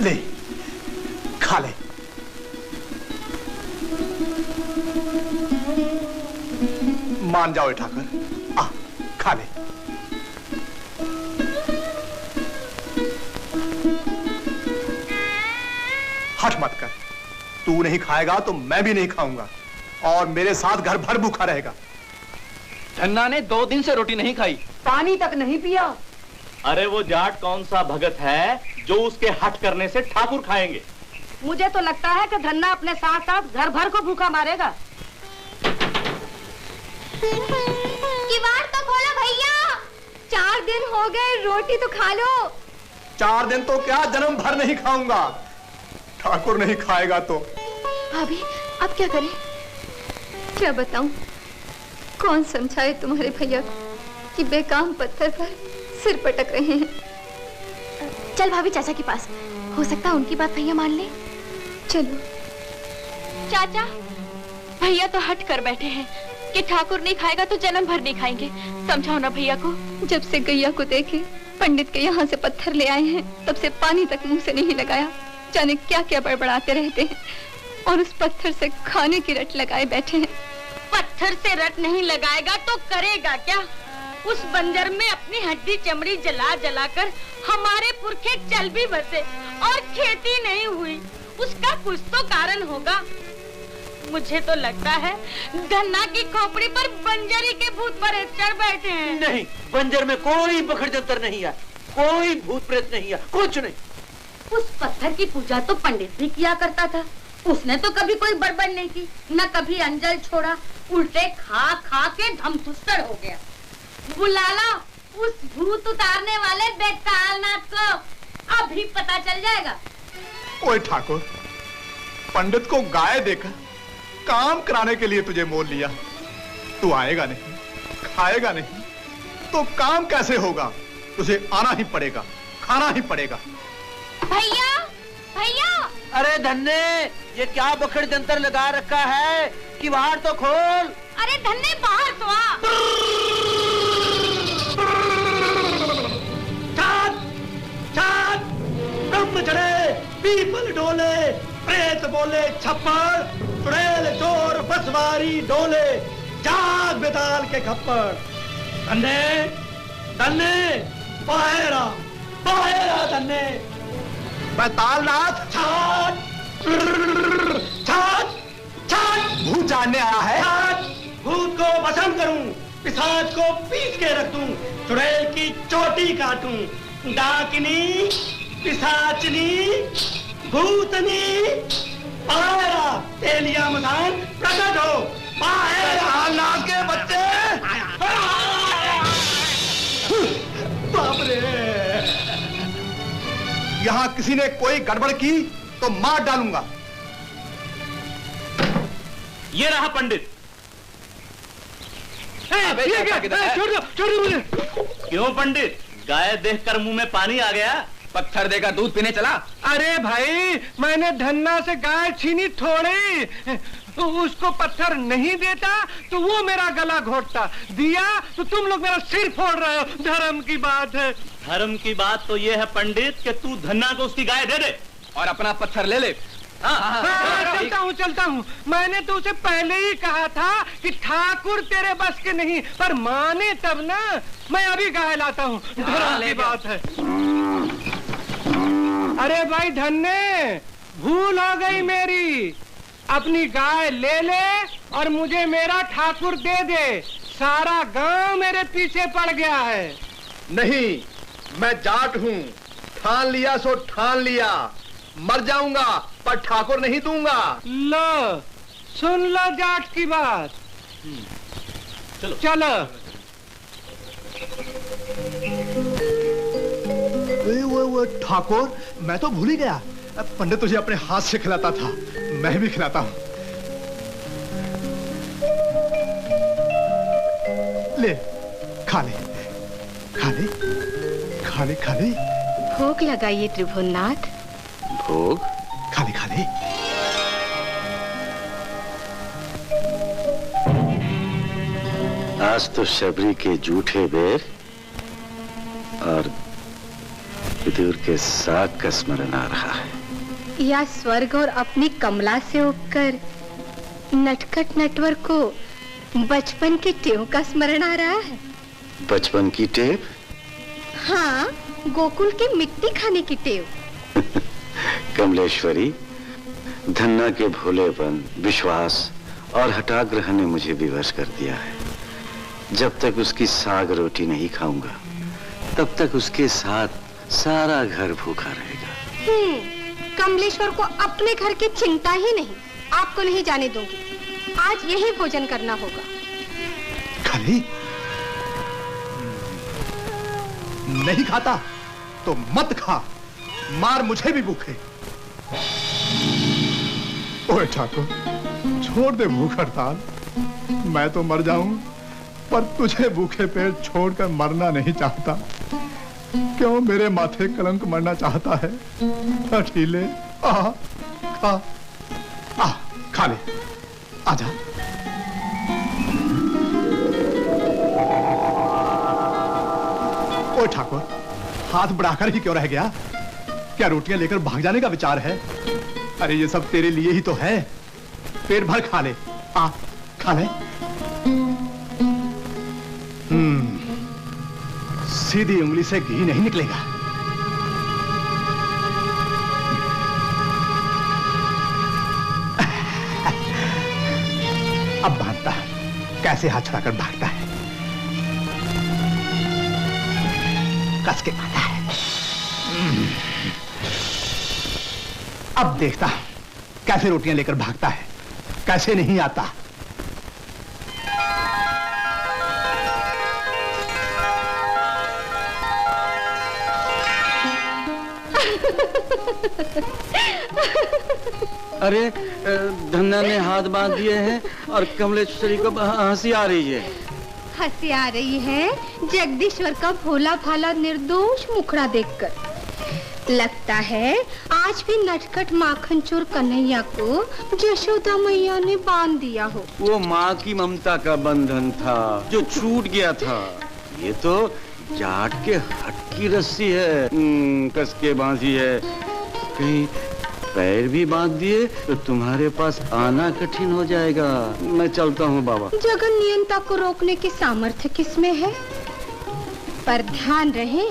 ले, खा ले। मान जाओ ठाकर, आ खा ले। हट मत कर। तू नहीं खाएगा तो मैं भी नहीं खाऊंगा और मेरे साथ घर भर भूखा रहेगा। धन्ना ने 2 दिन से रोटी नहीं खाई, पानी तक नहीं पिया। अरे वो जाट कौन सा भगत है जो उसके हट करने से ठाकुर खाएंगे? मुझे तो लगता है कि धन्ना अपने साथ साथ घर भर को भूखा मारेगा। किवाड़ तो खोलो भैया, 4 दिन हो गए, रोटी तो खा लो। 4 दिन तो क्या, जन्म भर नहीं खाऊंगा। ठाकुर नहीं खाएगा तो। भाभी अब क्या करें? क्या बताऊं? कौन समझाए तुम्हारे भैया कि बेकाम पत्थर पर सिर पटक रहे हैं। चल भाभी चाचा के पास, हो सकता है उनकी बात भैया मान ले। चलो। चाचा, भैया तो हट कर बैठे हैं कि ठाकुर नहीं खाएगा तो जन्म भर नहीं खाएंगे। समझाओ ना भैया को। जब से गैया को देखे पंडित के यहाँ से पत्थर ले आए हैं, तब से पानी तक मुंह से नहीं लगाया। जाने क्या क्या बड़बड़ाते रहते हैं और उस पत्थर से खाने की रट लगाए बैठे हैं। पत्थर से रट नहीं लगाएगा तो करेगा क्या? उस बंजर में अपनी हड्डी चमड़ी जला जलाकर हमारे पुरखे चल भी बसे और खेती नहीं हुई। उसका कुछ तो कारण होगा। मुझे तो लगता है धन्ना की खोपड़ी पर बंजरी के भूत प्रेत चढ़ बैठे हैं। नहीं, बंजर में कोई बखड़ जंतर नहीं है, कोई भूत प्रेत नहीं है, कुछ नहीं। उस पत्थर की पूजा तो पंडित भी किया करता था। उसने तो कभी कोई बड़बड़ नहीं की, न कभी अंजल छोड़ा। उल्टे खा खा के धमथुस्सड़ हो गया। बुला लो उस भूत उतारने वाले बेतालनाथ को, अभी पता चल जाएगा। ओए ठाकुर, पंडित को गाय देकर काम कराने के लिए तुझे मोल लिया। तू आएगा नहीं, खाएगा नहीं, तो काम कैसे होगा? तुझे आना ही पड़ेगा, खाना ही पड़ेगा। भैया, भैया! अरे धन्ने, ये क्या बखड़ जंतर लगा रखा है? किवाड़ तो खोल। अरे धन्ने बाहर तो आ। चाँद, ब्रह्म चढ़े, पीपल डोले, प्रेत बोले छप्पड़, चुड़ैल चोर बसवारी डोले, जाग बेताल के खप्पड़। धन्ने, धन्ने, बाहर आ, बाहर आ धन्ने। बेतालनाथ, छाट, छाट, छाट। भूत जानने आया है। छाट, भूत को भस्म करूं, पिशाच को पीस के रख दूं, चुड़ैल की चोटी काटूं, डाकिनी, पिशाचनी, भूतनी, पायरा, तेलिया मसान प्रकट हो। बेतालनाथ के बच्चे! बाप रे! यहाँ किसी ने कोई गड़बड़ की तो मार डालूंगा। ये रहा पंडित। छोड़ मुझे। क्यों पंडित, गाय देखकर मुंह में पानी आ गया? पत्थर देकर दूध पीने चला? अरे भाई, मैंने धन्ना से गाय छीनी थोड़ी। उसको पत्थर नहीं देता तो वो मेरा गला घोटता, दिया तो तुम लोग मेरा सिर फोड़ रहे हो। धर्म की बात है। धर्म की बात तो ये है पंडित कि तू धन्ना को उसकी गाय दे दे और अपना पत्थर ले ले। चलता हूँ। मैंने तो उसे पहले ही कहा था कि ठाकुर तेरे बस के नहीं, पर माने तब ना। मैं अभी गाय लाता हूँ, धर्म की बात है। अरे भाई धन्ने, भूल हो गई मेरी। अपनी गाय ले ले और मुझे मेरा ठाकुर दे दे। सारा गांव मेरे पीछे पड़ गया है। नहीं, मैं जाट हूँ, ठान लिया सो ठान लिया। मर जाऊंगा पर ठाकुर नहीं दूंगा। लो, सुन लो जाट की बात। चलो चलो। वो ठाकुर, मैं तो भूल ही गया। पंडित तुझे अपने हाथ से खिलाता था, मैं भी खिलाता हूँ। ले, खा ले, खा ले, खा ले, खा ले। भोग लगाइए त्रिभुवननाथ। भोग? खा ले, खा ले। आज तो शबरी के जूठे बेर और विदुर के साग का स्मरण आ रहा है, या स्वर्ग और अपनी कमला से उगकर नटखट नटवर को बचपन के टेव का स्मरण आ रहा है। बचपन की टेव? हाँ, गोकुल की मिट्टी खाने की टेव। कमलेश्वरी, धन्ना के भोलेपन, विश्वास और हठाग्रह ने मुझे विवश कर दिया है। जब तक उसकी साग रोटी नहीं खाऊंगा, तब तक उसके साथ सारा घर भूखा रहेगा। कमलेश्वर को अपने घर की चिंता ही नहीं, आपको नहीं जाने दूंगी। आज यही भोजन करना होगा। खाली नहीं खाता तो मत खा, मार मुझे भी भूखे। ओए ठाकुर, छोड़ दे भूख हड़ताल। मैं तो मर जाऊं, पर तुझे भूखे पेट छोड़कर मरना नहीं चाहता। क्यों मेरे माथे कलंक मरना चाहता है? हठीले, खा खा ले, आजा। ओ ठाकुर, हाथ बढ़ाकर ही क्यों रह गया? क्या रोटियां लेकर भाग जाने का विचार है? अरे ये सब तेरे लिए ही तो है। पेट भर खा ले, खा ले। सीधी उंगली से घी नहीं निकलेगा। अब भागता है, कैसे हाथ छुड़ाकर भागता है, कस के खाता है। अब देखता कैसे रोटियां लेकर भागता है, कैसे नहीं आता। अरे धन्ना ने हाथ बांध दिए हैं और कमलेश्वरी को हंसी आ रही है। हंसी आ रही है जगदीश्वर का भोला भाला निर्दोष मुखड़ा देखकर। लगता है आज भी नटखट माखन चोर कन्हैया को यशोदा मैया ने बांध दिया हो। वो माँ की ममता का बंधन था जो छूट गया था। ये तो जाट के हट की रस्सी है, कस के बांधी है। कहीं पैर भी बांध दिए तो तुम्हारे पास आना कठिन हो जाएगा। मैं चलता हूँ बाबा। जगन नियंता को रोकने की सामर्थ्य किसमें है? पर ध्यान रहे,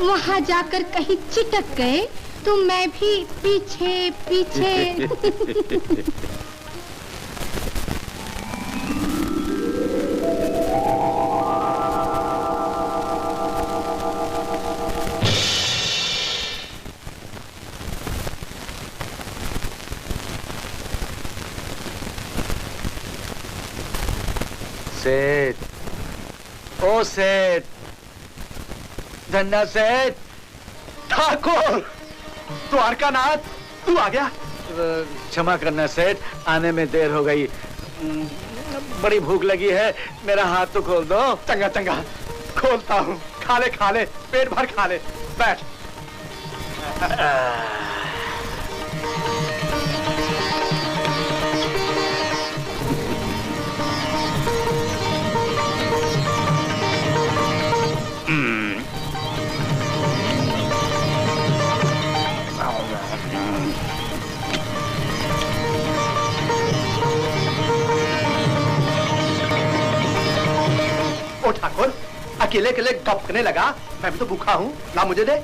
वहाँ जाकर कहीं चिटक गए तो मैं भी पीछे पीछे। सेठ, ओ सेठ, धन्ना सेठ। ठाकुर, द्वारकानाथ, तू आ गया? क्षमा करना सेठ, आने में देर हो गई। बड़ी भूख लगी है, मेरा हाथ तो खोल दो। चंगा चंगा, खोलता हूँ। खा ले, पेट भर खा ले। बैठ। ठाकुर, अकेले अकेले गप करने लगा। मैं भी तो भूखा हूँ, ला मुझे दे।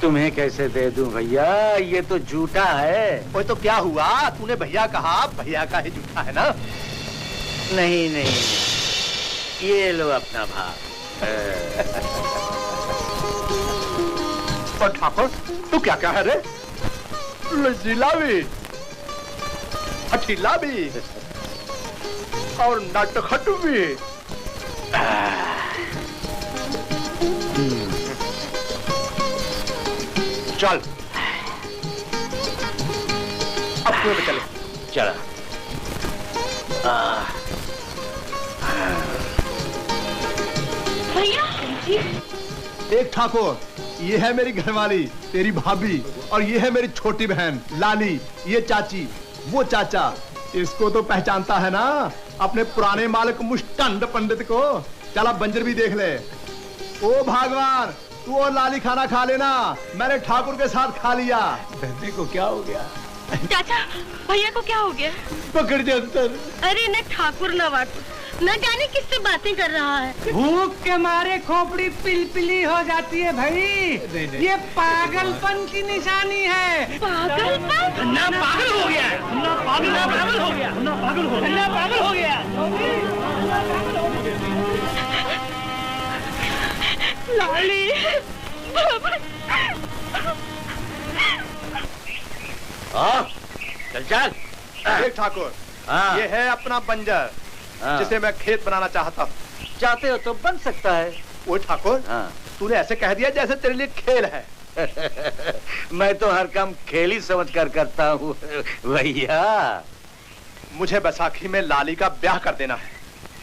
तुम्हें कैसे दे दूं भैया, ये तो झूठा है। वो तो क्या हुआ, तूने भैया कहा, भैया का ही झूठा है ना? नहीं नहीं, ये लो अपना भाग। और ठाकुर, तू क्या क्या है रे? लजीला भी, हठीला भी और नटखट भी। चल, अब कुएं पे चले। चला। भैया जी। देख ठाकुर, ये है मेरी घरवाली, तेरी भाभी, और ये है मेरी छोटी बहन लाली। ये चाची, वो चाचा। इसको तो पहचानता है ना, अपने पुराने मालिक मुष्टंड पंडित को। चला बंजर भी देख ले। ओ भगवान, तू और लाली खाना खा लेना, मैंने ठाकुर के साथ खा लिया। धन्ने को क्या हो गया? चाचा, भैया को क्या हो गया? पकड़ दे अंतर। अरे न ठाकुर न वाटू, न जाने किससे बातें कर रहा है। भूख के मारे खोपड़ी पिलपिली हो जाती है भाई। नहीं। ये पागलपन की निशानी है। पागलपन? ना पागल हो गया, ना पागल हो गया, ना पागल हो गया, ना पागल हो गया। लाली, चल चल। देख ठाकुर, हाँ। ये है अपना बंजर, हाँ। जिसे मैं खेत बनाना चाहता हूँ। चाहते हो तो बन सकता है। वो ठाकुर, हाँ। तूने ऐसे कह दिया जैसे तेरे लिए खेल है। मैं तो हर काम खेल ही समझ कर करता हूँ भैया। मुझे बैसाखी में लाली का ब्याह कर देना है।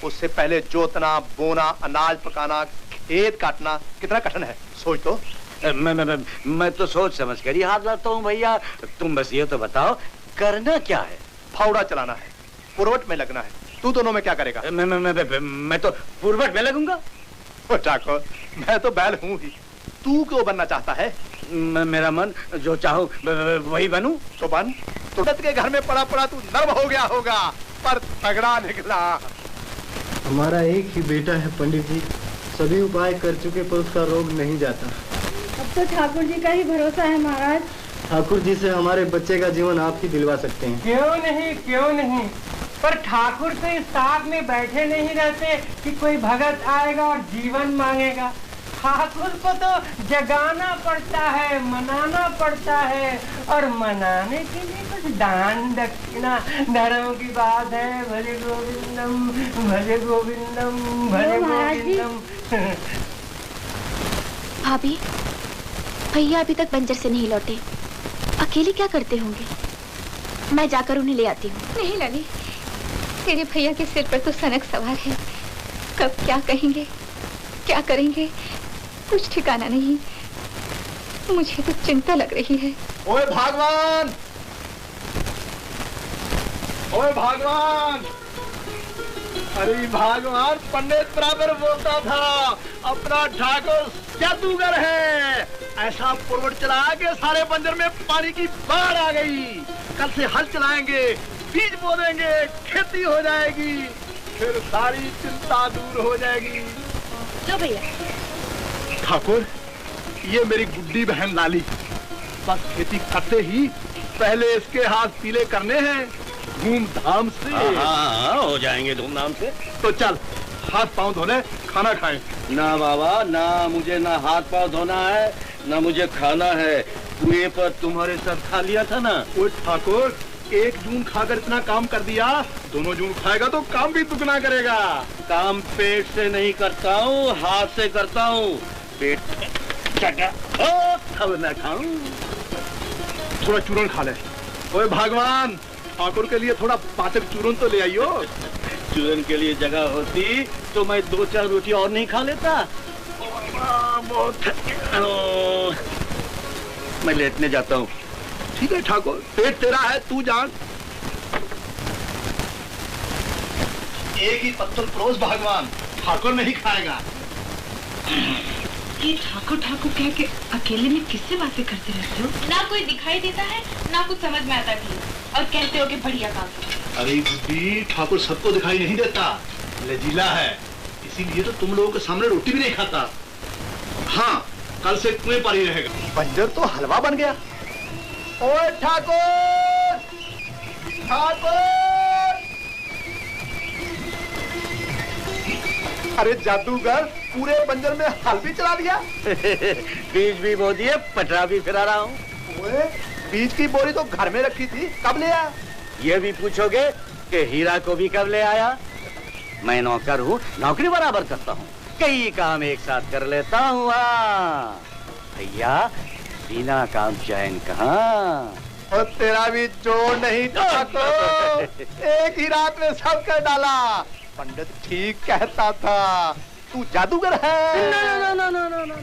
उससे पहले जोतना, बोना, अनाज पकाना, खेत काटना कितना कठिन है, सोच तो। मैं तो सोच समझ कर ही हाथ लाता हूँ भैया। तुम बस ये तो बताओ करना क्या है? फावड़ा चलाना है, पुरवट में लगना है। तू दोनों में क्या करेगा? मैं तो पुरवट में लगूंगा। ठाकुर, मैं तो बैल हूँ ही, तू क्यों बनना चाहता है? मेरा मन जो चाहूँ वही बनूं। तो बन। तुरंत के घर में पड़ा पड़ा तू नर्म हो गया होगा, पर तगड़ा निकला। हमारा एक ही बेटा है पंडित जी, सभी उपाय कर चुके पर उसका रोग नहीं जाता। अब तो ठाकुर जी का ही भरोसा है महाराज। ठाकुर जी से हमारे बच्चे का जीवन आप ही दिलवा सकते हैं। क्यों नहीं, क्यों नहीं। पर ठाकुर तो इस साथ में बैठे नहीं रहते कि कोई भगत आएगा और जीवन मांगेगा। ठाकुर को तो जगाना पड़ता है, मनाना पड़ता है, और मनाने के लिए कुछ दान दक्षिणा धर्म की बात है। भजे गोविंदम, भजे गोविंदम, भजे गोविंदम। भाभी, भैया अभी तक बंजर से नहीं लौटे, अकेले क्या करते होंगे? मैं जाकर उन्हें ले आती हूँ। नहीं लाली, तेरे भैया के सिर पर तो सनक सवार है, कब क्या कहेंगे, क्या करेंगे, कुछ ठिकाना नहीं। मुझे तो चिंता लग रही है। ओए भगवान, ओए भगवान, अरे भगवान, पंडित बराबर बोलता था अपना ठाकुर जादूगर है। ऐसा पुरवट चला के सारे बंजर में पानी की बाढ़ आ गई। कल से हल चलाएंगे, बीज बो देंगे, खेती हो जाएगी, फिर सारी चिंता दूर हो जाएगी। लो भैया। ठाकुर, ये मेरी गुड्डी बहन लाली, बस खेती करते ही पहले इसके हाथ पीले करने हैं धूमधाम से। हाँ, हो जाएंगे धूमधाम से। तो चल हाथ पांव धोने, खाना खाएं। ना बाबा, ना मुझे ना हाथ पांव धोना है, ना मुझे खाना है। कुएं पर तुम्हारे साथ खा लिया था ना। वो ठाकुर, एक जून खाकर इतना काम कर दिया, दोनों जून खाएगा तो काम भी दुगना करेगा। काम पेट से नहीं करता हूँ, हाथ से करता हूँ। पेट तब न खाऊं। थोड़ा चूरन खा ले। ओए भगवान, ठाकुर के लिए थोड़ा पाचक चूरन तो ले आइयो। चूरन के लिए जगह होती तो मैं 2-4 रोटी और नहीं खा लेता। बहुत मैं लेटने जाता हूँ। ठीक है ठाकुर, पेट तेरा है, तू जान। एक ही पत्तल परोस भगवान, ठाकुर नहीं खाएगा। ये ठाकुर ठाकुर कह के अकेले में किससे बातें करते रहते हो? ना कोई दिखाई देता है, ना कुछ समझ में आता भी, और कहते हो कि बढ़िया काम करो। अरे बुद्धि, ठाकुर सबको दिखाई नहीं देता, लजीला है, इसीलिए तो तुम लोगों के सामने रोटी भी नहीं खाता। हाँ, कल से कुएं पर ही रहेगा। बंजर तो हलवा बन गया। ओए ठाकुर, ठाकुर! अरे जादूगर, पूरे बंजर में हल भी चला दिया। बीज भी बो दिए, पटरा भी फिरा रहा हूँ। ओए, बीज की बोरी तो घर में रखी थी, कब ले आया? ये भी पूछोगे कि हीरा को भी कब ले आया? मैं नौकर हूँ, नौकरी बराबर करता हूँ, कई काम एक साथ कर लेता हूँ। भैया, बिना काम चैन कहाँ। और तेरा भी जोड़ नहीं ठाकुर, एक ही रात में सब कर डाला। पंडित ठीक कहता था, तू जादूगर है। ना।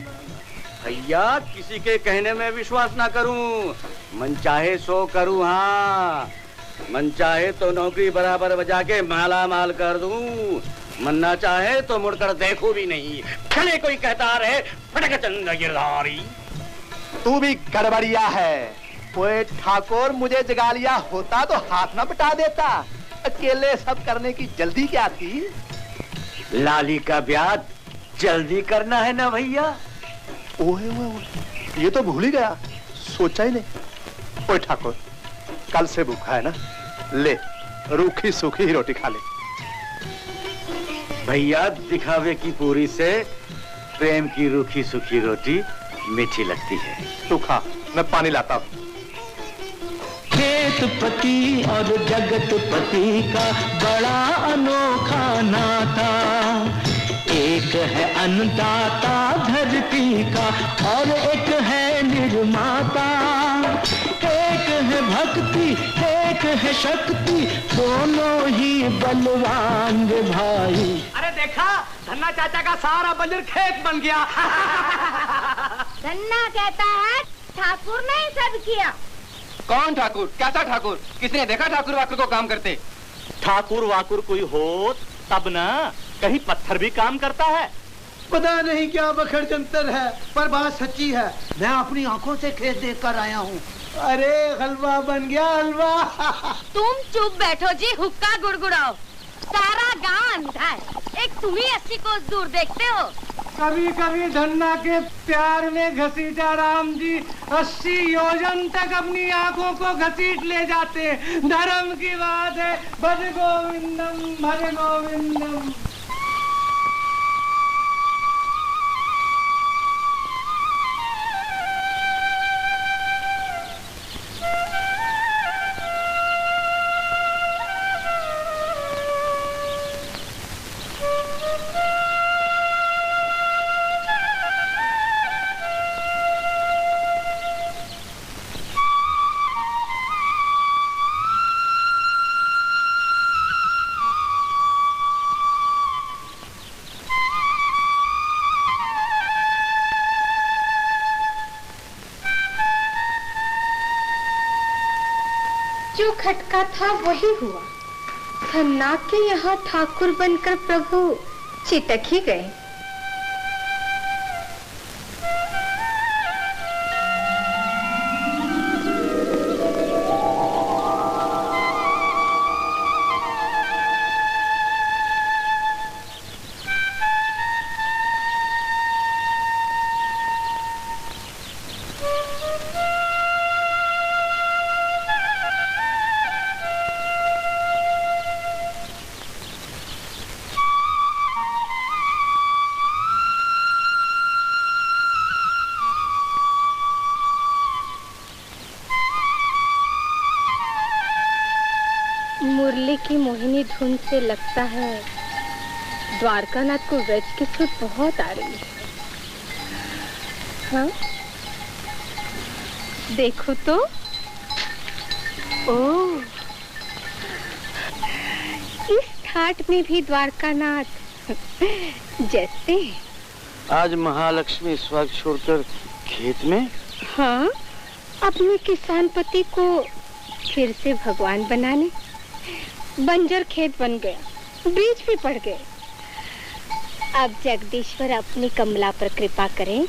भैया, किसी के कहने में विश्वास ना करूं, मन चाहे सो करूं। हाँ, मन चाहे तो नौकरी बराबर बजा के माला माल कर दूं, मरना चाहे तो मुड़कर देखो भी नहीं, खड़े कोई कहता रहे फटक चंद गिरधारी। तू भी गड़बड़िया है। ओए ठाकुर, मुझे जगा लिया होता तो हाथ ना बटा देता। अकेले सब करने की जल्दी क्या थी? लाली का ब्याह जल्दी करना है ना भैया। ओए ओए, ये तो भूल ही गया, सोचा ही नहीं। ओए ठाकुर, कल से भूखा है ना, ले रूखी सूखी रोटी खा ले। भैया दिखावे की पूरी से प्रेम की रूखी सूखी रोटी मीठी लगती है। तू खा, मैं पानी लाता हूँ। खेतपति और जगतपति का बड़ा अनोखा नाता, एक है अन्नदाता धरती का और एक है निर्माता, एक है भक्ति एक है शक्ति, दोनों ही बलवान भाई। अरे देखा, धन्ना चाचा का सारा बंजर खेत बन गया। धन्ना कहता है ठाकुर ने ही सब किया। कौन ठाकुर? कैसा ठाकुर? किसने देखा ठाकुर वाकुर को काम करते? ठाकुर वाकुर कोई हो तब ना, कहीं पत्थर भी काम करता है। पता नहीं क्या बखड़ जंतर है, पर बात सच्ची है। मैं अपनी आंखों से खेत देख कर आया हूँ। अरे हलवा बन गया, हलवा। तुम चुप बैठो जी, हुक्का गुड़गुड़ाओ। सारा गांव अंधा है, एक तुम ही 80 कोस दूर देखते हो। कभी कभी धन्ना के प्यार में घसीटा राम जी 80 योजन तक अपनी आंखों को घसीट ले जाते। धर्म की बात है। भज गोविंदम भज गोविंदम। जो खटका था वही हुआ। धन्ना के यहाँ ठाकुर बनकर प्रभु चिटक ही गए। मुरली की मोहिनी धुन से लगता है द्वारकानाथ को व्रज की छूट बहुत आ रही है। हाँ, देखो तो। ओह, इस ठाट में भी द्वारकानाथ जैसे। आज महालक्ष्मी इस वक्त छोड़कर खेत में? हाँ, अपने किसान पति को फिर से भगवान बनाने। बंजर खेत बन गया, बीज भी पड़ गए। अब जगदीश्वर अपनी कमला पर कृपा करें,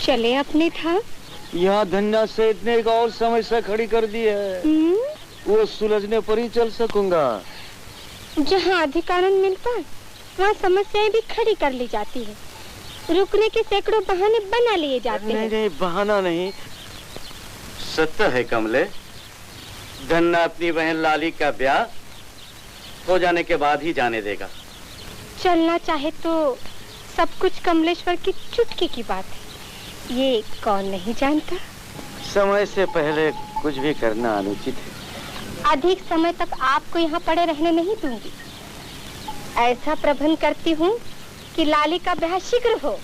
चले अपने था। यहाँ धन्ना से इतने एक और समस्या खड़ी कर दी है, वो सुलझने पर ही चल सकूंगा। जहाँ अधिकार मिलता है वहाँ समस्याएं भी खड़ी कर ली जाती है। रुकने के सैकड़ों बहाने बना लिए जाते हैं। नहीं, बहाना नहीं, सत्य है कमले। धन्ना अपनी बहन लाली का ब्याह हो जाने के बाद ही जाने देगा। चलना चाहे तो सब कुछ कमलेश्वर की चुटकी की बात है, ये कौन नहीं जानता। समय से पहले कुछ भी करना अनुचित है। अधिक समय तक आपको यहाँ पड़े रहने नहीं दूंगी। ऐसा प्रबंध करती हूँ कि लाली का ब्याह शीघ्र हो।